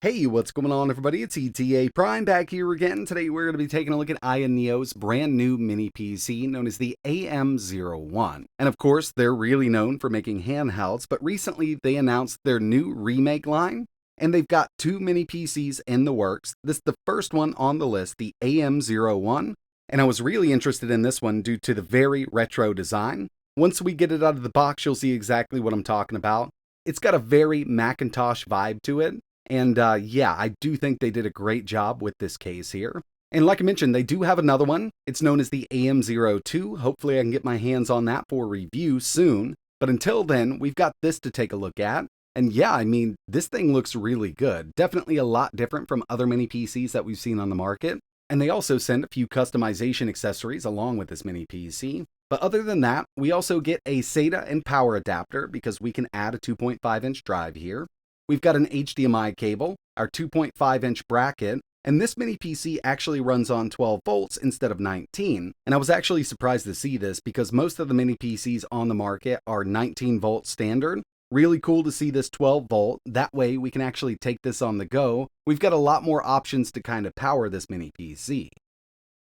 Hey, what's going on, everybody? It's ETAPRIME back here again. Today we're going to be taking a look at AYANEO's brand new mini PC known as the AM01. And of course, they're really known for making handhelds, but recently they announced their new remake line, and they've got two mini PCs in the works. This is the first one on the list, the AM01, and I was really interested in this one due to the very retro design. Once we get it out of the box, you'll see exactly what I'm talking about. It's got a very Macintosh vibe to it. And yeah, I do think they did a great job with this case here. And like I mentioned, they do have another one. It's known as the AM02. Hopefully I can get my hands on that for review soon. But until then, we've got this to take a look at. And yeah, I mean, this thing looks really good. Definitely a lot different from other mini PCs that we've seen on the market. And they also send a few customization accessories along with this mini PC. But other than that, we also get a SATA and power adapter because we can add a 2.5-inch drive here. We've got an HDMI cable, our 2.5-inch bracket, and this mini PC actually runs on 12 volts instead of 19. And I was actually surprised to see this because most of the mini PCs on the market are 19 volt standard. Really cool to see this 12 volt. That way we can actually take this on the go. We've got a lot more options to kind of power this mini PC.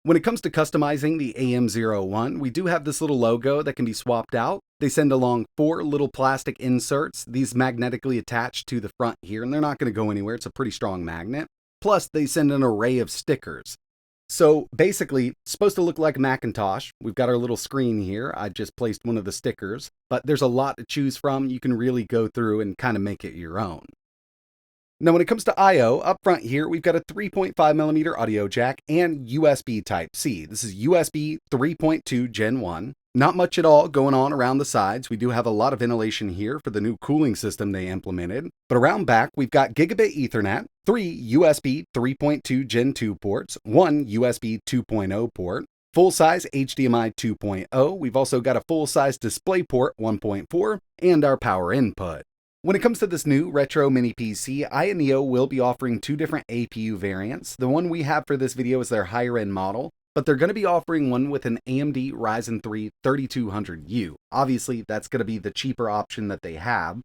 When it comes to customizing the AM01, we do have this little logo that can be swapped out. They send along 4 little plastic inserts, these magnetically attached to the front here, and they're not going to go anywhere. It's a pretty strong magnet. Plus, they send an array of stickers. So basically, it's supposed to look like a Macintosh. We've got our little screen here. I just placed one of the stickers, but there's a lot to choose from. You can really go through and kind of make it your own. Now, when it comes to I/O, up front here, we've got a 3.5mm audio jack and USB Type-C. This is USB 3.2 Gen 1. Not much at all going on around the sides. We do have a lot of ventilation here for the new cooling system they implemented. But around back, we've got Gigabit Ethernet, 3 USB 3.2 Gen 2 ports, 1 USB 2.0 port, full-size HDMI 2.0. We've also got a full-size DisplayPort 1.4, and our power input. When it comes to this new retro mini PC, AYANEO will be offering 2 different APU variants. The one we have for this video is their higher end model, but they're going to be offering one with an AMD Ryzen 3 3200U. Obviously, that's going to be the cheaper option that they have.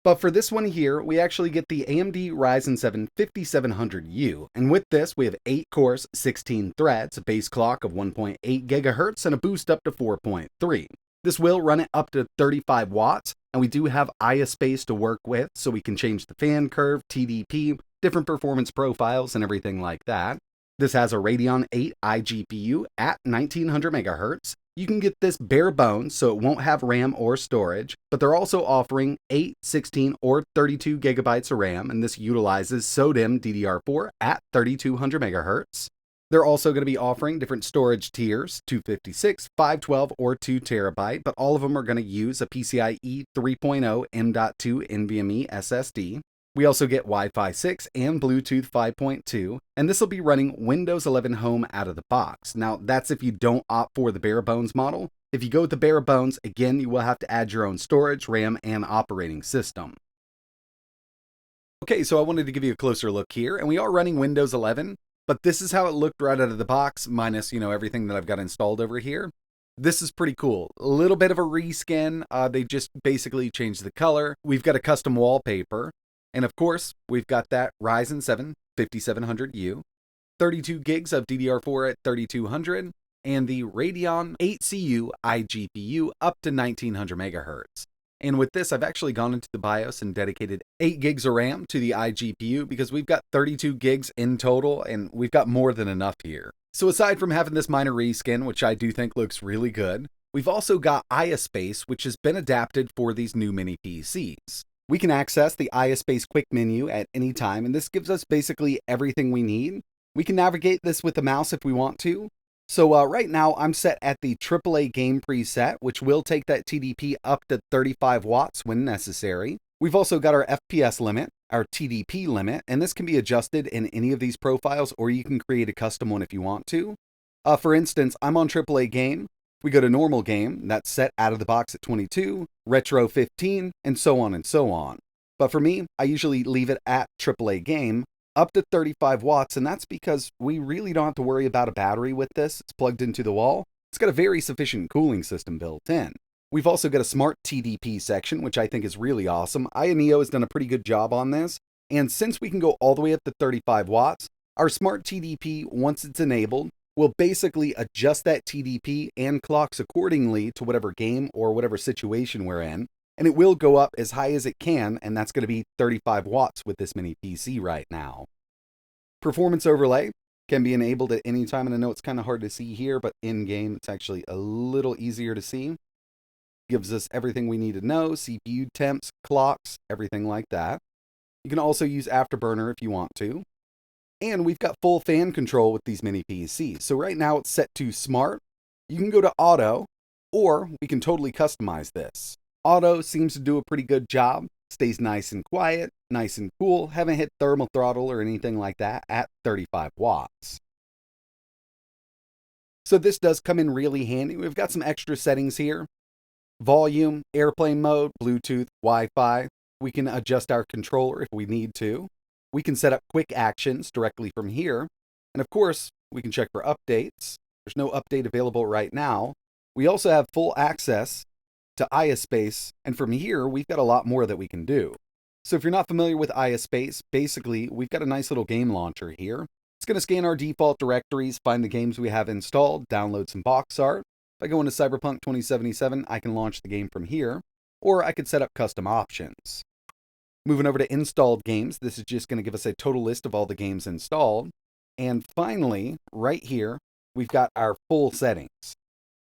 But for this one here, we actually get the AMD Ryzen 7 5700U. And with this, we have 8 cores, 16 threads, a base clock of 1.8 GHz, and a boost up to 4.3. This will run it up to 35 watts, and we do have IA space to work with, so we can change the fan curve, TDP, different performance profiles, and everything like that. This has a Radeon 8 iGPU at 1900 MHz. You can get this bare bones, so it won't have RAM or storage, but they're also offering 8, 16, or 32 gigabytes of RAM, and this utilizes SODIMM DDR4 at 3200 MHz. They're also going to be offering different storage tiers, 256, 512, or 2 terabyte, but all of them are going to use a PCIe 3.0 M.2 NVMe SSD. We also get Wi-Fi 6 and Bluetooth 5.2, and this will be running Windows 11 Home out of the box. Now, that's if you don't opt for the bare bones model. If you go with the bare bones, again, you will have to add your own storage, RAM, and operating system. Okay, so I wanted to give you a closer look here, and we are running Windows 11. But this is how it looked right out of the box, minus, everything that I've got installed over here. This is pretty cool. A little bit of a reskin. They just basically changed the color. We've got a custom wallpaper. And of course, we've got that Ryzen 7 5700U, 32 gigs of DDR4 at 3200, and the Radeon 8CU iGPU up to 1900 MHz. And with this, I've actually gone into the BIOS and dedicated 8 gigs of RAM to the iGPU because we've got 32 gigs in total, and we've got more than enough here. So aside from having this minor reskin, which I do think looks really good, we've also got IA space, which has been adapted for these new mini PCs. We can access the IA space quick menu at any time, and this gives us basically everything we need. We can navigate this with the mouse if we want to. So right now I'm set at the AAA game preset, which will take that TDP up to 35 watts when necessary. We've also got our FPS limit, our TDP limit, and this can be adjusted in any of these profiles, or you can create a custom one if you want to. For instance, I'm on AAA game. We go to normal game, that's set out of the box at 22, retro 15, and so on and so on. But for me, I usually leave it at AAA game, up to 35 watts, and that's because we really don't have to worry about a battery with this. It's plugged into the wall. It's got a very sufficient cooling system built in. We've also got a smart TDP section, which I think is really awesome. AYANEO has done a pretty good job on this. And since we can go all the way up to 35 watts, our smart TDP, once it's enabled, will basically adjust that TDP and clocks accordingly to whatever game or whatever situation we're in. And it will go up as high as it can, and that's going to be 35 watts with this mini PC right now. Performance overlay can be enabled at any time, and I know it's kind of hard to see here, but in-game it's actually a little easier to see. Gives us everything we need to know, CPU temps, clocks, everything like that. You can also use Afterburner if you want to. And we've got full fan control with these mini PCs. So right now it's set to Smart. You can go to Auto, or we can totally customize this. Auto seems to do a pretty good job. Stays nice and quiet, nice and cool. Haven't hit thermal throttle or anything like that at 35 watts. So this does come in really handy. We've got some extra settings here. Volume, airplane mode, Bluetooth, Wi-Fi. We can adjust our controller if we need to. We can set up quick actions directly from here. And of course, we can check for updates. There's no update available right now. We also have full access to IASpace, and from here, we've got a lot more that we can do. So if you're not familiar with IASpace, basically, we've got a nice little game launcher here. It's going to scan our default directories, find the games we have installed, download some box art. If I go into Cyberpunk 2077, I can launch the game from here, or I could set up custom options. Moving over to installed games, this is just going to give us a total list of all the games installed. And finally, right here, we've got our full settings.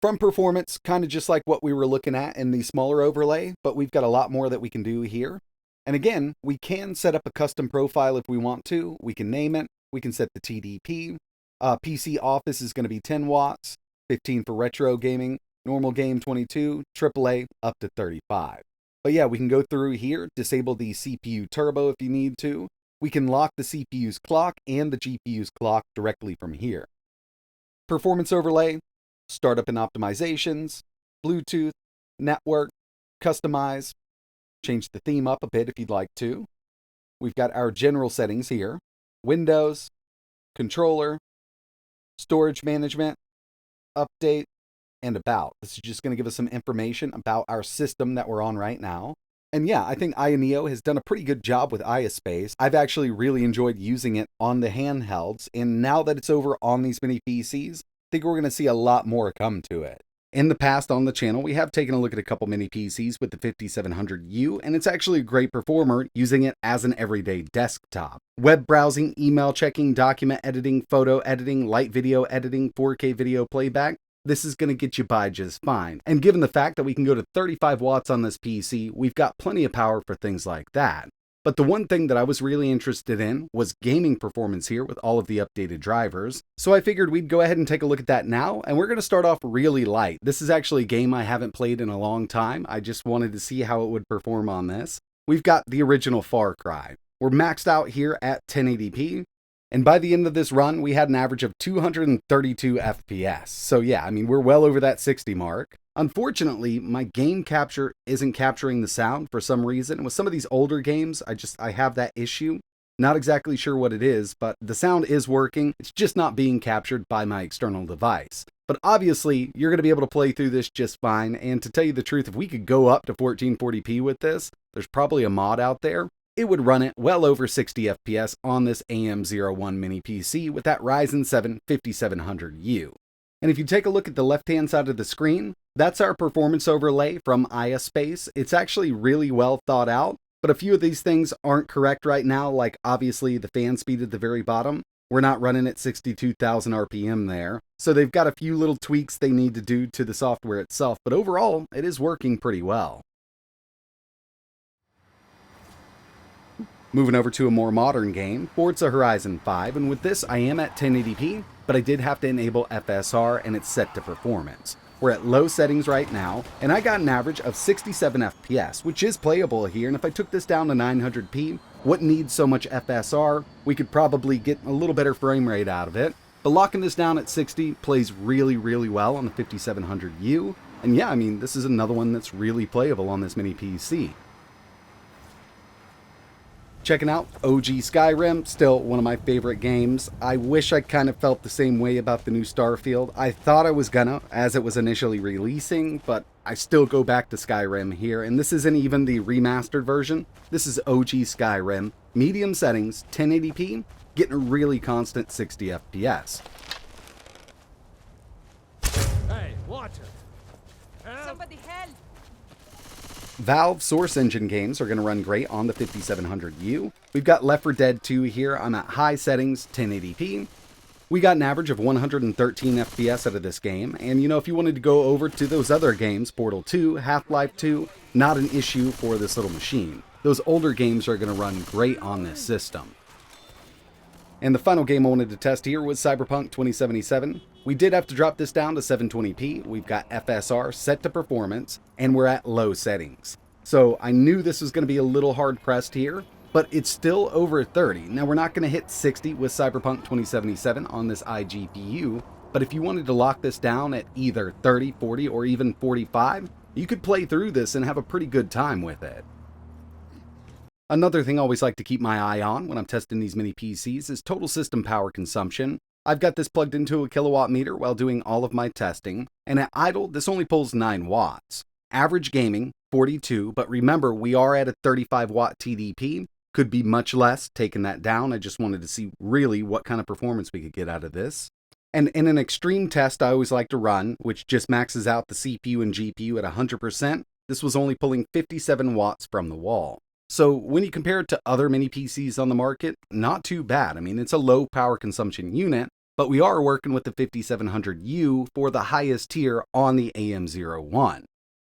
From performance, kind of just like what we were looking at in the smaller overlay, but we've got a lot more that we can do here. And again, we can set up a custom profile if we want to. We can name it. We can set the TDP. PC Office is going to be 10 watts, 15 for retro gaming, normal game 22, AAA up to 35. But yeah, we can go through here, disable the CPU turbo if you need to. We can lock the CPU's clock and the GPU's clock directly from here. Performance overlay, startup and optimizations, Bluetooth, network, customize, change the theme up a bit if you'd like to. We've got our general settings here, Windows, controller, storage management, update, and about. This is just going to give us some information about our system that we're on right now. And yeah, I think AYANEO has done a pretty good job with IASpace. I've actually really enjoyed using it on the handhelds, and now that it's over on these mini PCs, I think we're going to see a lot more come to it. In the past on the channel, we have taken a look at a couple mini PCs with the 5700U, and it's actually a great performer using it as an everyday desktop. Web browsing, email checking, document editing, photo editing, light video editing, 4K video playback, this is going to get you by just fine. And given the fact that we can go to 35 watts on this PC, we've got plenty of power for things like that. But the one thing that I was really interested in was gaming performance here with all of the updated drivers. So I figured we'd go ahead and take a look at that now, and we're going to start off really light. This is actually a game I haven't played in a long time. I just wanted to see how it would perform on this. We've got the original Far Cry. We're maxed out here at 1080p. And by the end of this run, we had an average of 232 FPS. So yeah, I mean, we're well over that 60 mark. Unfortunately, my game capture isn't capturing the sound for some reason. With some of these older games, I have that issue. Not exactly sure what it is, but the sound is working. It's just not being captured by my external device. But obviously, you're going to be able to play through this just fine. And to tell you the truth, if we could go up to 1440p with this, there's probably a mod out there. It would run it well over 60 FPS on this AM01 mini PC with that Ryzen 7 5700U. And if you take a look at the left-hand side of the screen, that's our performance overlay from IASpace. It's actually really well thought out, but a few of these things aren't correct right now, like obviously the fan speed at the very bottom. We're not running at 62,000 RPM there. So they've got a few little tweaks they need to do to the software itself, but overall, it is working pretty well. Moving over to a more modern game, Forza Horizon 5, and with this I am at 1080p, but I did have to enable FSR and it's set to performance. We're at low settings right now, and I got an average of 67 FPS, which is playable here, and if I took this down to 900p, wouldn't need so much FSR, we could probably get a little better frame rate out of it. But locking this down at 60 plays really, really well on the 5700U, and yeah, I mean, this is another one that's really playable on this mini PC. Checking out OG Skyrim, still one of my favorite games. I wish I kind of felt the same way about the new Starfield. I thought I was gonna, as it was initially releasing, but I still go back to Skyrim here, and this isn't even the remastered version. This is OG Skyrim, medium settings, 1080p, getting a really constant 60 FPS. Hey, water! Somebody help! Valve Source Engine games are going to run great on the 5700U. We've got Left 4 Dead 2 here. I'm at high settings, 1080p. We got an average of 113 FPS out of this game, and you know, if you wanted to go over to those other games, Portal 2, Half-Life 2, not an issue for this little machine. Those older games are going to run great on this system. And the final game I wanted to test here was Cyberpunk 2077. We did have to drop this down to 720p. We've got FSR set to performance, and we're at low settings. So I knew this was going to be a little hard pressed here, but it's still over 30. Now we're not going to hit 60 with Cyberpunk 2077 on this iGPU, but if you wanted to lock this down at either 30, 40, or even 45, you could play through this and have a pretty good time with it. Another thing I always like to keep my eye on when I'm testing these mini PCs is total system power consumption. I've got this plugged into a kilowatt meter while doing all of my testing, and at idle, this only pulls 9 watts. Average gaming, 42, but remember, we are at a 35 watt TDP. Could be much less, taking that down. I just wanted to see really what kind of performance we could get out of this. And in an extreme test I always like to run, which just maxes out the CPU and GPU at 100%, this was only pulling 57 watts from the wall. So when you compare it to other mini PCs on the market, not too bad. I mean, it's a low power consumption unit, but we are working with the 5700U for the highest tier on the AM01.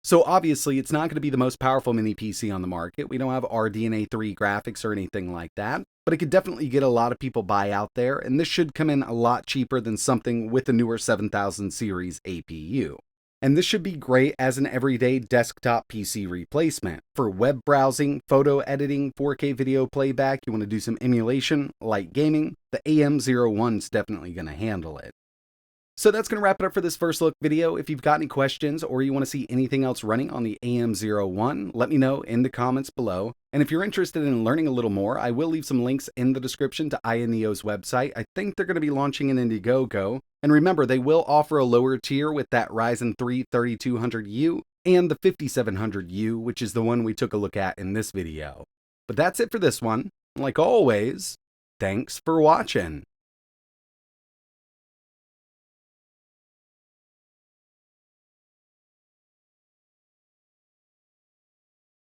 So obviously, it's not going to be the most powerful mini PC on the market. We don't have RDNA 3 graphics or anything like that, but it could definitely get a lot of people by out there, and this should come in a lot cheaper than something with a newer 7000 series APU. And this should be great as an everyday desktop PC replacement. For web browsing, photo editing, 4K video playback, you want to do some emulation, light gaming, the AM01 is definitely going to handle it. So that's going to wrap it up for this first look video. If you've got any questions or you want to see anything else running on the AM01, let me know in the comments below. And if you're interested in learning a little more, I will leave some links in the description to AYANEO's website. I think they're going to be launching an Indiegogo. And remember, they will offer a lower tier with that Ryzen 3 3200U and the 5700U, which is the one we took a look at in this video. But that's it for this one. Like always, thanks for watching.